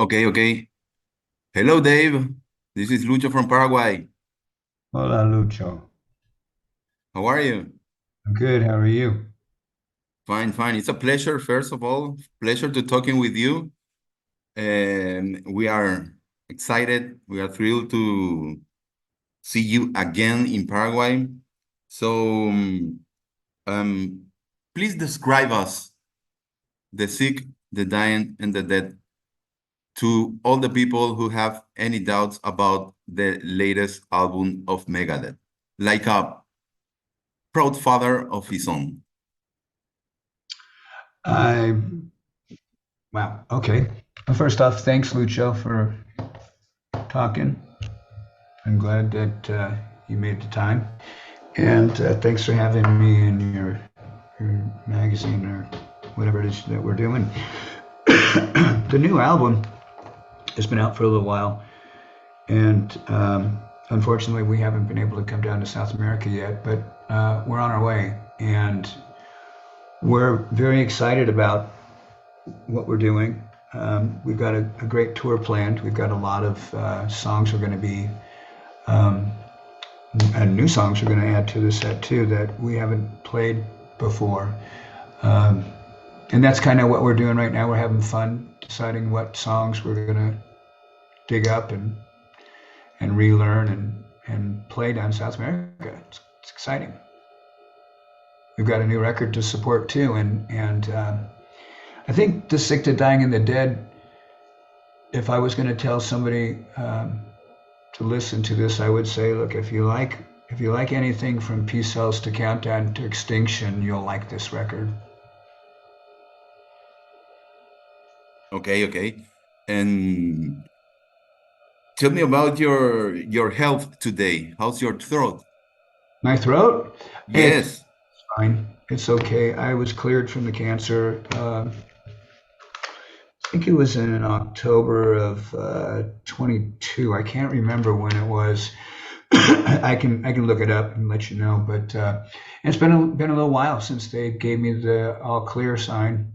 Okay, okay. Hello, Dave. This is Lucho from Paraguay. Hola, Lucho. How are you? I'm good. How are you? Fine, fine. It's a pleasure, first of all, pleasure to talking with you. And we are excited. We are thrilled to see you again in Paraguay. So, um, please describe us, the sick, the dying, and the dead, to all the people who have any doubts about the latest album of Megadeth, like a proud father of his own. I Wow. Okay. Well, first off, thanks, Lucho, for talking. I'm glad that you made the time, and thanks for having me in your magazine or whatever it is that we're doing. The new album has been out for a little while, and unfortunately, we haven't been able to come down to South America yet, but we're on our way, and we're very excited about what we're doing. We've got a great tour planned. We've got a lot of songs we're going to be, um, and new songs we're going to add to the set too that we haven't played before. Um, and that's kind of what we're doing right now. We're having fun deciding what songs we're going to dig up and relearn and play down South America. It's exciting. We've got a new record to support too, and I think the sick, the dying, and the dead. If I was going to tell somebody to listen to this, I would say, look, if you like anything from Peace Cells to Countdown to Extinction, you'll like this record. Okay, okay. And tell me about your health today. How's your throat? My throat, it's Yes. fine. It's okay. I was cleared from the cancer. I think it was in October of 22. I can't remember when it was. I can look it up and let you know. But it's been a little while since they gave me the all clear sign,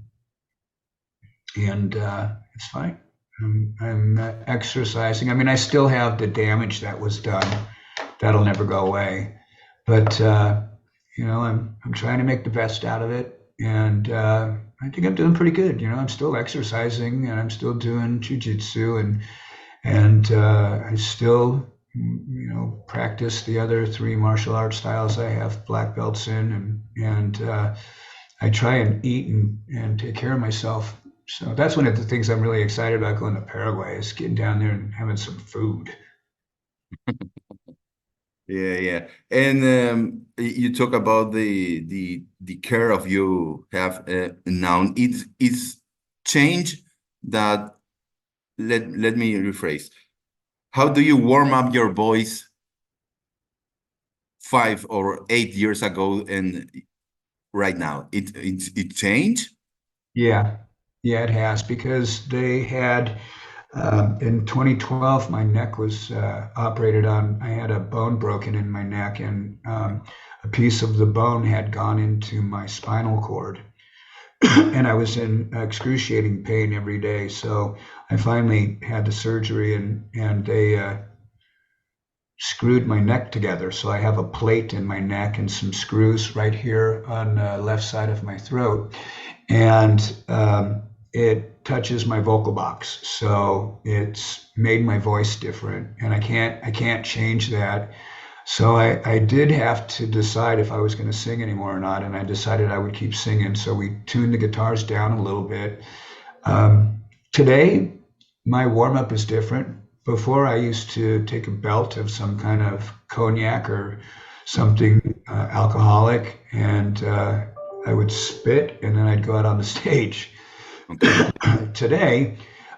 and it's fine. I'm exercising. I mean, I still have the damage that was done. That'll never go away. But I'm trying to make the best out of it, and I think I'm doing pretty good. I'm still exercising, and I'm still doing jujitsu, and I still practice the other three martial arts styles I have black belts in, and I try and eat and take care of myself. So that's one of the things I'm really excited about going to Paraguay is getting down there and having some food. Yeah, yeah. And you talk about the care of you have now. It's change that let me rephrase. How do you warm up your voice 5 or 8 years ago and right now? It changed? Yeah, yeah, it has because they had in 2012 my neck was operated on. I had a bone broken in my neck, and a piece of the bone had gone into my spinal cord, and I was in excruciating pain every day. So I finally had the surgery, and they screwed my neck together. So I have a plate in my neck and some screws right here on the left side of my throat, and it touches my vocal box. So it's made my voice different, and I can't change that. So I did have to decide if I was going to sing anymore or not, and I decided I would keep singing. So we tuned the guitars down a little bit. Today, my warm up is different. Before, I used to take a belt of some kind of cognac or something alcoholic, and I would spit, and then I'd go out on the stage. Okay. Today,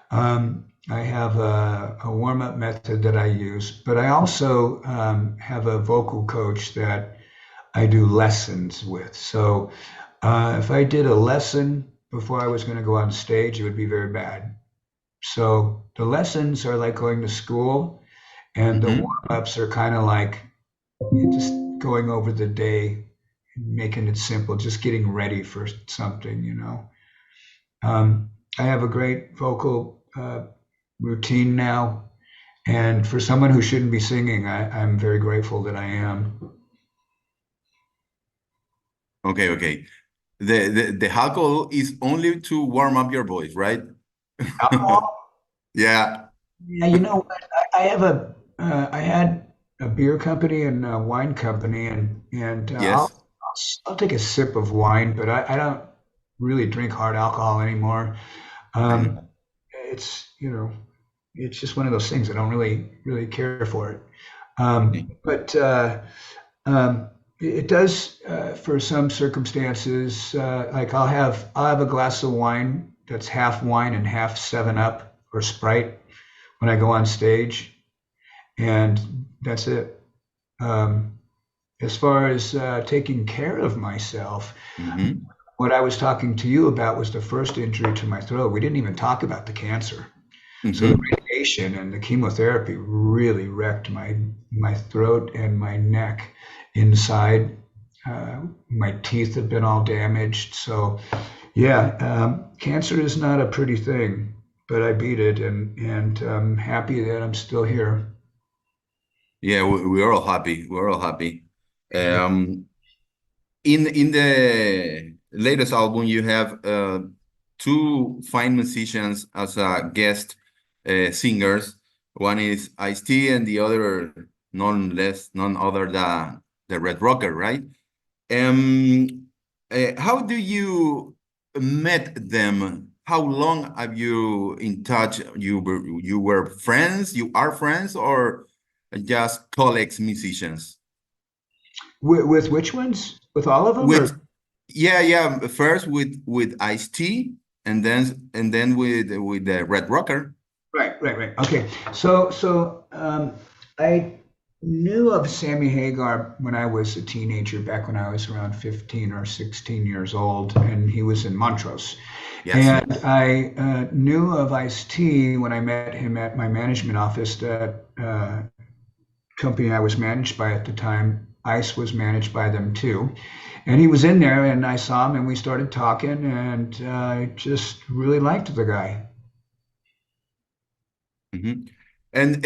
I have a warm up method that I use, but I also have a vocal coach that I do lessons with. So if I did a lesson before I was going to go on stage, it would be very bad. So the lessons are like going to school, and the Mm-hmm. warm ups are kind of like just going over the day, making it simple, just getting ready for something. I have a great vocal routine now. And for someone who shouldn't be singing, I'm very grateful that I am. Okay, okay. The alcohol is only to warm up your voice, right? Alcohol? Yeah. Yeah, you know what? I had a beer company and a wine company, and Yes. I'll take a sip of wine, but I don't really drink hard alcohol anymore. Um, Mhm. it's it's just one of those things. I don't really care for it. Okay. But um, it does for some circumstances. Like I'll have a glass of wine that's half wine and half Seven Up or Sprite when I go on stage, and that's it. Um, as far as taking care of myself, Hmm. what I was talking to you about was the first injury to my throat. We didn't even talk about the cancer. So the Hmm. radiation and the chemotherapy really wrecked my throat and my neck inside. My teeth have been all damaged. So yeah, cancer is not a pretty thing, but I beat it, and I'm happy that I'm still here. Yeah, we're all happy. We're all happy. Um, in the latest album, you have two fine musicians as guest singers. One is Ice-T, and the other none other than the Red Rocker, right? Um, how do you met them? How long have you in touch? You were friends? You are friends, or just colleagues, musicians? With which ones? With all of them, or? With yeah, yeah. First with Ice-T, and then with the Red Rocker. Right. Okay. So I knew of Sammy Hagar when I was a teenager, back when I was around 15 or 16 years old, and he was in Montrose. Yes. And I knew of Ice-T when I met him at my management office. That company I was managed by at the time, Ice was managed by them too. And he was in there, and I saw him, and we started talking, and I just really liked the guy. Hmm. And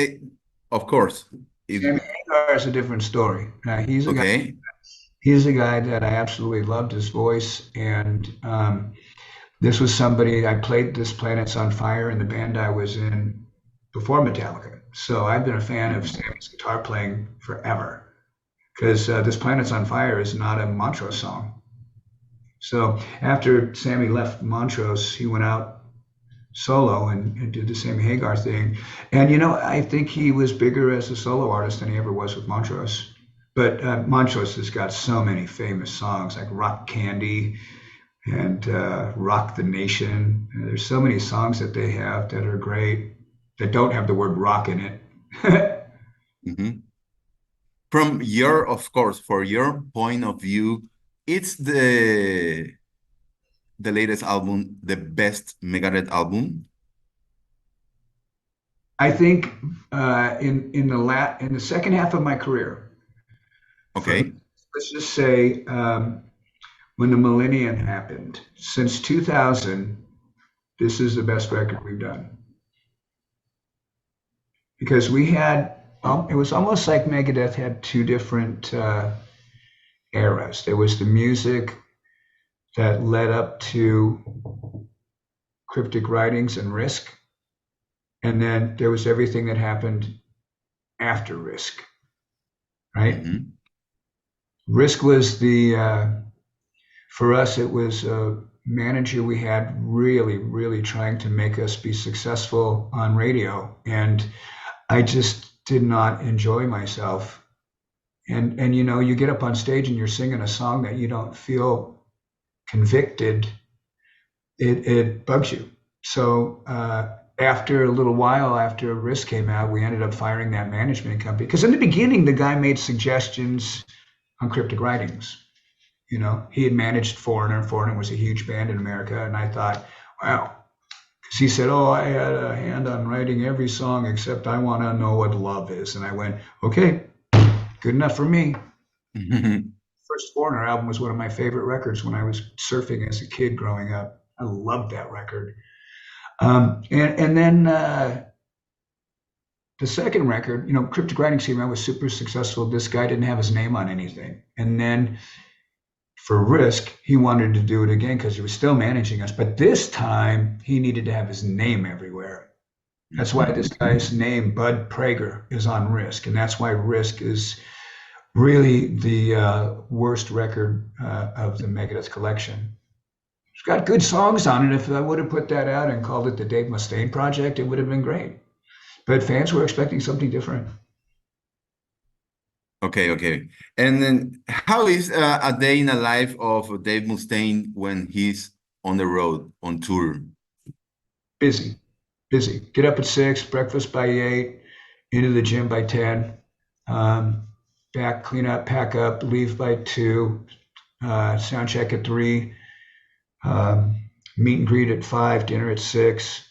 of course, if Sammy Hagar is a different story. okay. He's a guy that I absolutely loved his voice, and this was somebody I played this Planets on Fire in the band I was in before Metallica. So I've been a fan of Mhm. Sammy's guitar playing forever because this Planets on Fire is not a Montrose song. So after Sammy left Montrose, he went out solo and did the Sammy Hagar thing. And I think he was bigger as a solo artist than he ever was with Montrose. But Montrose has got so many famous songs like Rock Candy and Rock the Nation. And there's so many songs that they have that are great that don't have the word rock in it. Mhm. From your, of course, for your point of view, it's the latest album, the best Megadeth album. I think in the second half of my career, from Okay. let's just say when the millennium happened, since 2000, this is the best record we've done because we had it was almost like Megadeth had two different eras. There was the music that led up to Cryptic Writings and Risk, and then there was everything that happened after Risk, right? Hmm. Risk was the for us, it was a manager we had really trying to make us be successful on radio, and I just did not enjoy myself. And you get up on stage and you're singing a song that you don't feel convicted. It bugs you. So after a little while, after Risk came out, we ended up firing that management company because in the beginning the guy made suggestions on Cryptic Writings. He had managed Foreigner. Foreigner was a huge band in America, and I thought, wow. Because he said, "Oh, I had a hand on writing every song except I Want to Know What Love Is," and I went, "Okay, good enough for me." First Foreigner album was one of my favorite records when I was surfing as a kid growing up. I loved that record. And then the second record, Cryptic Writing Schema was super successful. This guy didn't have his name on anything. And then for Risk, he wanted to do it again because he was still managing us. But this time, he needed to have his name everywhere. That's why this guy's name, Bud Prager, is on Risk. And that's why Risk is really the worst record of the Megadeth collection. It's got good songs on it. If I would have put that out and called it the Dave Mustaine Project, it would have been great. But fans were expecting something different. Okay. And then how is a day in the life of Dave Mustaine when he's on the road, on tour? Busy. Get up at 6, breakfast by 8, into the gym by 10, back, clean up, pack up, leave by 2, sound check at 3, meet and greet at 5, dinner at 6,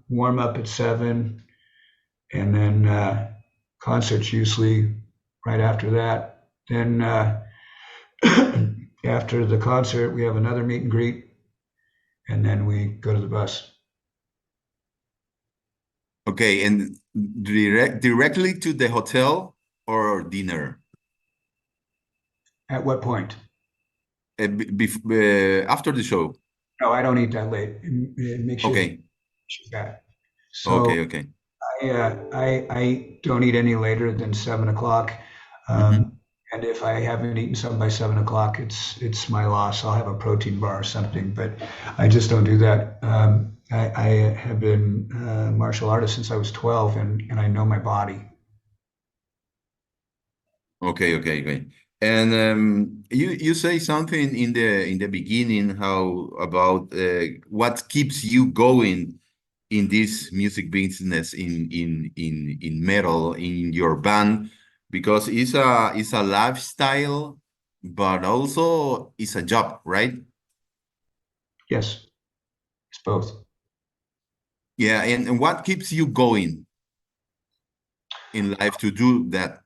warm up at 7, and then concerts usually right after that. Then after the concert, we have another meet and greet, and then we go to the bus. Okay, and directly to the hotel or dinner? At what point? After the show. No, I don't eat that late. It makes you Okay. fat. So Okay. I don't eat any later than 7 o'clock. And if I haven't eaten something by 7 o'clock, it's my loss. I'll have a protein bar or something, but I just don't do that. I have been a martial artist since I was 12, and I know my body. Okay. And you say something in the beginning how about what keeps you going in this music business in metal in your band, because it's a lifestyle, but also it's a job, right? Yes, it's both. Yeah, and what keeps you going in life to do that?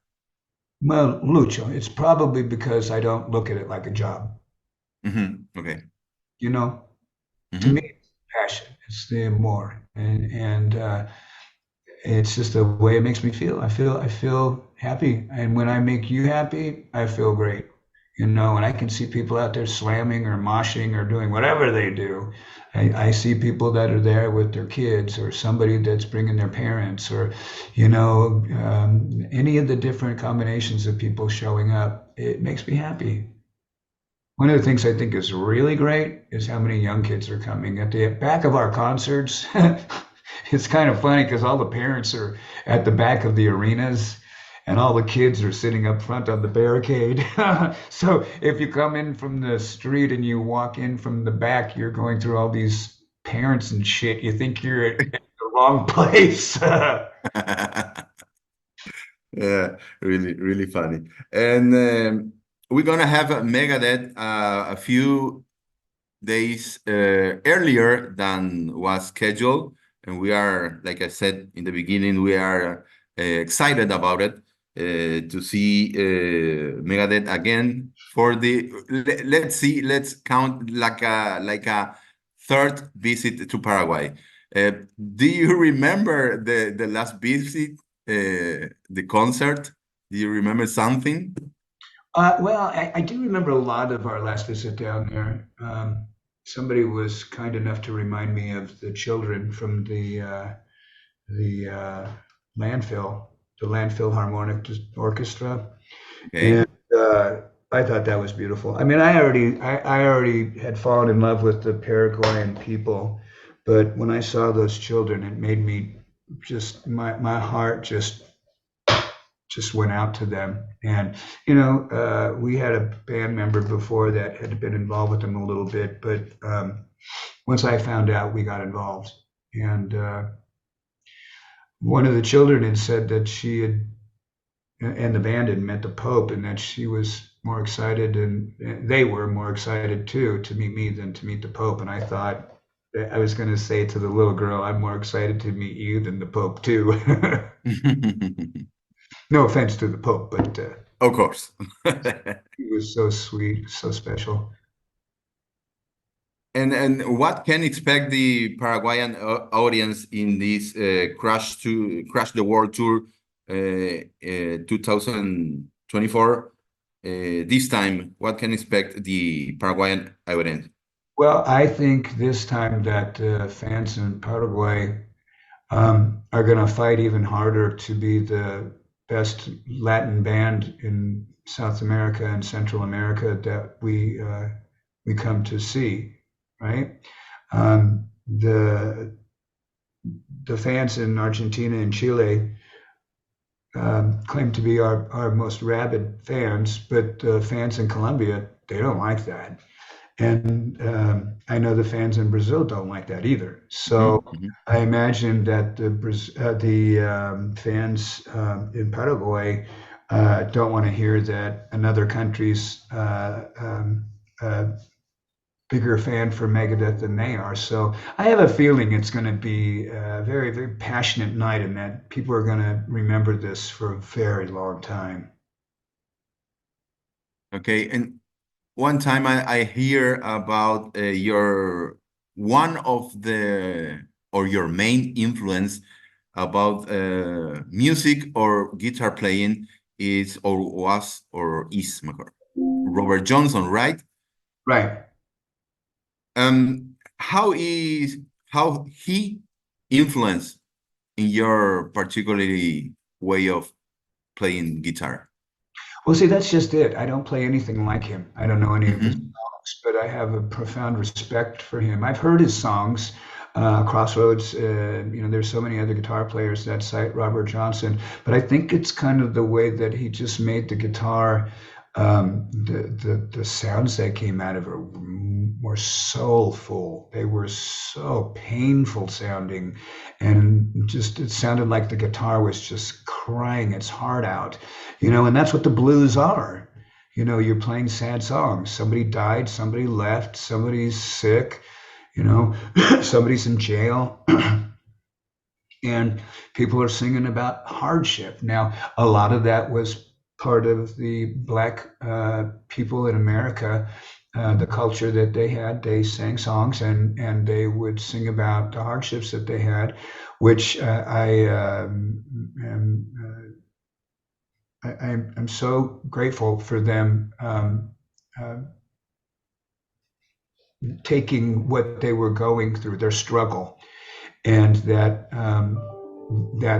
Well, Lucho, it's probably because I don't look at it like a job. Okay. You know, to me, Hmm. it's passion. It's the more, and it's just the way it makes me feel. I feel happy, and when I make you happy, I feel great. And I can see people out there slamming or moshing or doing whatever they do. I see people that are there with their kids or somebody that's bringing their parents or, any of the different combinations of people showing up. It makes me happy. One of the things I think is really great is how many young kids are coming. At the back of our concerts, it's kind of funny because all the parents are at the back of the arenas and all the kids are sitting up front on the barricade. So if you come in from the street and you walk in from the back, you're going through all these parents and shit. You think you're at the wrong place. Yeah, really funny. And we're gonna have a Megadeth a few days earlier than was scheduled, and we are, like I said in the beginning, we are excited about it to see Megadeth again for the let's see, let's count like a third visit to Paraguay. Uh, do you remember the last visit, the concert? Do you remember something? Well, I do remember a lot of our last visit down there. Somebody was kind enough to remind me of the children from the landfill, the landfill harmonic orchestra, Okay. and I thought that was beautiful. I mean, I already had fallen in love with the Paraguayan people, but when I saw those children, it made me just my heart just went out to them. And we had a band member before that had been involved with them a little bit, but once I found out, we got involved. And one of the children had said that she had, and the band had met the Pope, and that she was more excited, and they were more excited too to meet me than to meet the Pope. And I thought, I was going to say to the little girl, I'm more excited to meet you than the Pope too. No offense to the Pope, but Of course. he was so sweet, so special. And what can expect the Paraguayan audience in this Crash the World Tour 2024? This time, what can expect the Paraguayan audience? Well, I think this time that fans in Paraguay are going to fight even harder to be the best Latin band in South America and Central America that we come to see, right? The fans in Argentina and Chile claim to be our most rabid fans, but fans in Colombia, they don't like that. And I know the fans in Brazil don't like that either. So Mhm. I imagine that the fans in Paraguay don't want to hear that another country's bigger fan for Megadeth than they are. So I have a feeling it's going to be a very, very passionate night and that people are going to remember this for a very long time. Okay, and one time I hear about your one of the or your main influence about music or guitar playing is or was or is mejor, Robert Johnson, right? Right. How is how he influenced in your particularly way of playing guitar? Well, see, that's just it. I don't play anything like him. I don't know any of his Hmm. songs, but I have a profound respect for him. I've heard his songs, Crossroads. There's so many other guitar players that cite Robert Johnson, but I think it's kind of the way that he just made the guitar. The sounds that came out of it were soulful. They were so painful sounding, and just it sounded like the guitar was just crying its heart out. And that's what the blues are. You're playing sad songs. Somebody died, somebody left, somebody's sick, you know, somebody's in jail, and people are singing about hardship. Now, a lot of that was part of the black people in America, the culture that they had. They sang songs and they would sing about the hardships that they had, which I'm so grateful for them taking what they were going through, their struggle, and that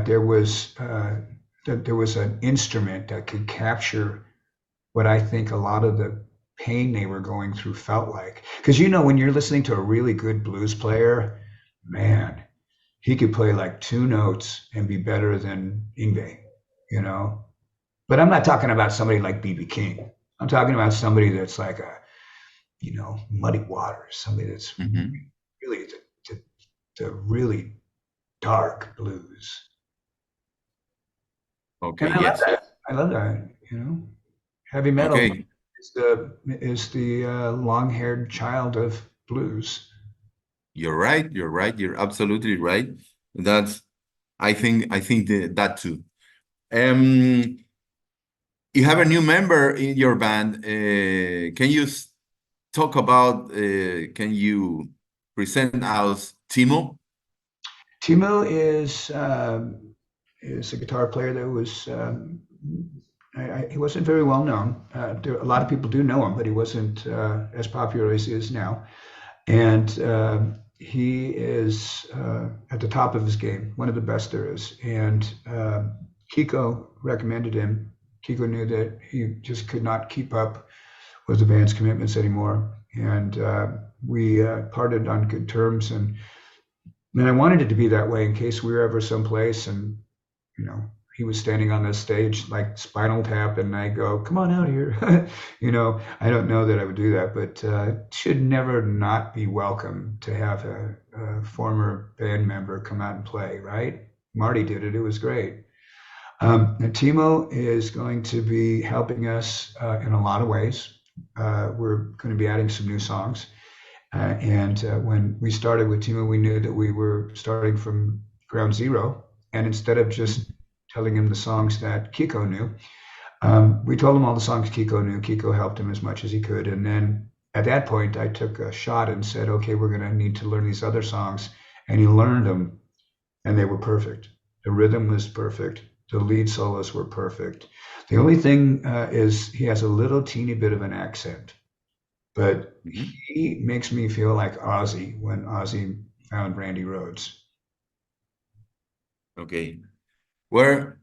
there was an instrument that could capture what I think a lot of the pain they were going through felt like. Because when you're listening to a really good blues player, man, he could play like two notes and be better than Ingve, you know. But I'm not talking about somebody like BB King. I'm talking about somebody that's like Muddy Waters, somebody that's Hmm. really the really dark blues. Okay, And I love yes. that. I love that. Heavy metal Okay, is the long-haired child of blues. you're right. You're right. You're absolutely right. That's I think that too. Um, you have a new member in your band. Can you talk about? Can you present us Timo? Timo is a guitar player that was he wasn't very well known. A lot of people do know him, but he wasn't as popular as he is now. And he is at the top of his game, one of the best there is. And Kiko recommended him. Kiko knew that he just could not keep up with the band's commitments anymore, and we parted on good terms. And I wanted it to be that way in case we were ever someplace and you know he was standing on the stage like Spinal Tap, and I go, "Come on out here." I don't know that I would do that, but it should never not be welcome to have a former band member come out and play. Right? Marty did it; it was great. And Timo is going to be helping us in a lot of ways. We're going to be adding some new songs. And when we started with Timo, we knew that we were starting from ground zero. And instead of just telling him the songs that Kiko knew, we told him all the songs Kiko knew. Kiko helped him as much as he could. And then at that point, I took a shot and said, okay, we're going to need to learn these other songs. And he learned them, and they were perfect. The rhythm was perfect. The lead solos were perfect. The only thing is he has a little teeny bit of an accent, but Mhm. he makes me feel like Ozzy when Ozzy found Randy Rhoads. Okay. Well,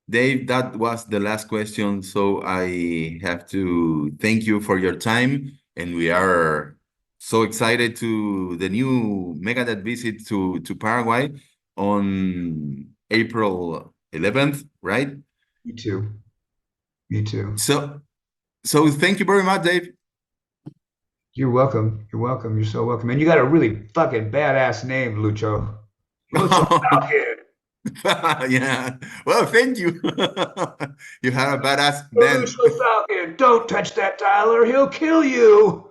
Dave, that was the last question. So I have to thank you for your time. And we are so excited to the new Megadeth visit to Paraguay on April 11th, right? Me too. Me too. So, so thank you very much, Dave. You're welcome. You're welcome. You're so welcome. And you got a really fucking badass name, Lucho. Lucho Falcón. Yeah. Well, thank you. You have a badass Oh, then. Lucho Falcón. Don't touch that dial or he'll kill you.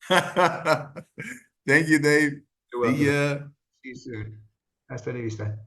Thank you, Dave. You're See welcome. ya. See you soon. Hasta la vista.